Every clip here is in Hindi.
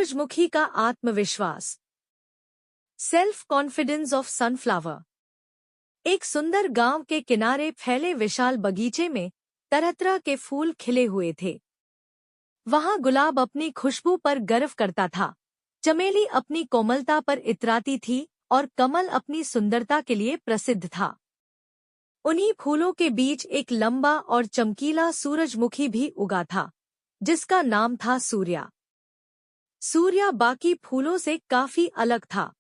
सूरजमुखी का आत्मविश्वास। Self confidence of sunflower. एक सुंदर गांव के किनारे फैले विशाल बगीचे में तरह तरह के फूल खिले हुए थे। वहां गुलाब अपनी खुशबू पर गर्व करता था, चमेली अपनी कोमलता पर इतराती थी और कमल अपनी सुंदरता के लिए प्रसिद्ध था। उन्हीं फूलों के बीच एक लंबा और चमकीला सूरजमुखी भी उगा था, जिसका नाम था सूर्या। सूर्या बाकी फूलों से काफी अलग था।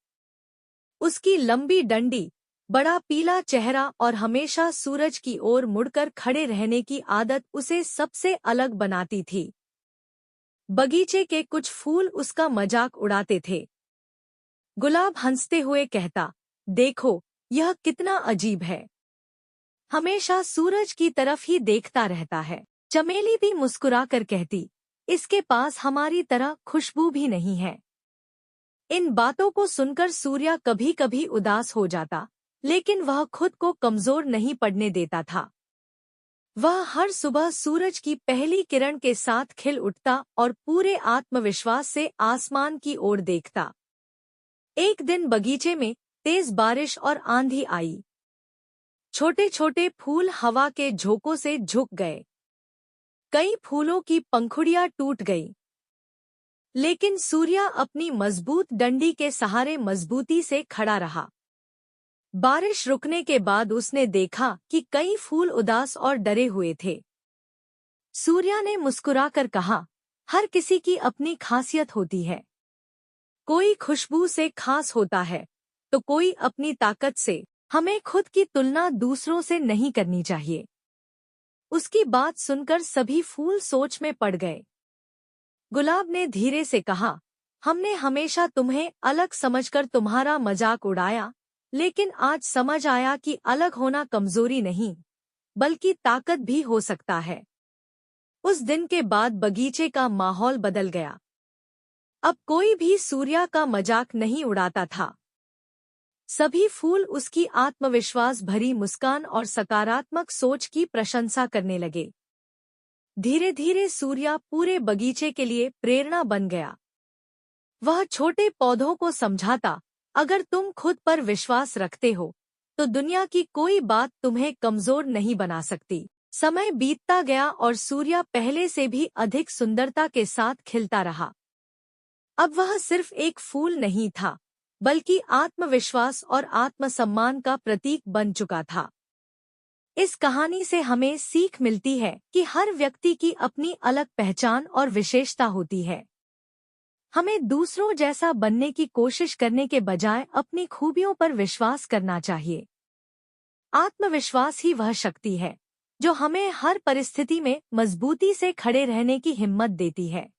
उसकी लंबी डंडी, बड़ा पीला चेहरा और हमेशा सूरज की ओर मुड़कर खड़े रहने की आदत उसे सबसे अलग बनाती थी। बगीचे के कुछ फूल उसका मजाक उड़ाते थे। गुलाब हंसते हुए कहता, देखो, यह कितना अजीब है, हमेशा सूरज की तरफ ही देखता रहता है। चमेली भी मुस्कुराकर कहती, इसके पास हमारी तरह खुशबू भी नहीं है। इन बातों को सुनकर सूर्या कभी कभी उदास हो जाता, लेकिन वह खुद को कमजोर नहीं पड़ने देता था। वह हर सुबह सूरज की पहली किरण के साथ खिल उठता और पूरे आत्मविश्वास से आसमान की ओर देखता। एक दिन बगीचे में तेज बारिश और आंधी आई। छोटे छोटे फूल हवा के झोंकों से झुक गए। कई फूलों की पंखुड़ियां टूट गईं। लेकिन सूर्या अपनी मजबूत डंडी के सहारे मजबूती से खड़ा रहा। बारिश रुकने के बाद उसने देखा कि कई फूल उदास और डरे हुए थे। सूर्या ने मुस्कुराकर कहा, हर किसी की अपनी खासियत होती है। कोई खुशबू से खास होता है, तो कोई अपनी ताकत से। हमें खुद की तुलना दूसरों से नहीं करनी चाहिए। उसकी बात सुनकर सभी फूल सोच में पड़ गए। गुलाब ने धीरे से कहा, हमने हमेशा तुम्हें अलग समझकर तुम्हारा मजाक उड़ाया, लेकिन आज समझ आया कि अलग होना कमजोरी नहीं, बल्कि ताकत भी हो सकता है। उस दिन के बाद बगीचे का माहौल बदल गया। अब कोई भी सूर्या का मजाक नहीं उड़ाता था। सभी फूल उसकी आत्मविश्वास भरी मुस्कान और सकारात्मक सोच की प्रशंसा करने लगे। धीरे धीरे सूर्या पूरे बगीचे के लिए प्रेरणा बन गया। वह छोटे पौधों को समझाता, अगर तुम खुद पर विश्वास रखते हो, तो दुनिया की कोई बात तुम्हें कमजोर नहीं बना सकती। समय बीतता गया और सूर्या पहले से भी अधिक सुंदरता के साथ खिलता रहा। अब वह सिर्फ एक फूल नहीं था, बल्कि आत्मविश्वास और आत्मसम्मान का प्रतीक बन चुका था। इस कहानी से हमें सीख मिलती है कि हर व्यक्ति की अपनी अलग पहचान और विशेषता होती है। हमें दूसरों जैसा बनने की कोशिश करने के बजाय अपनी खूबियों पर विश्वास करना चाहिए। आत्मविश्वास ही वह शक्ति है जो हमें हर परिस्थिति में मजबूती से खड़े रहने की हिम्मत देती है।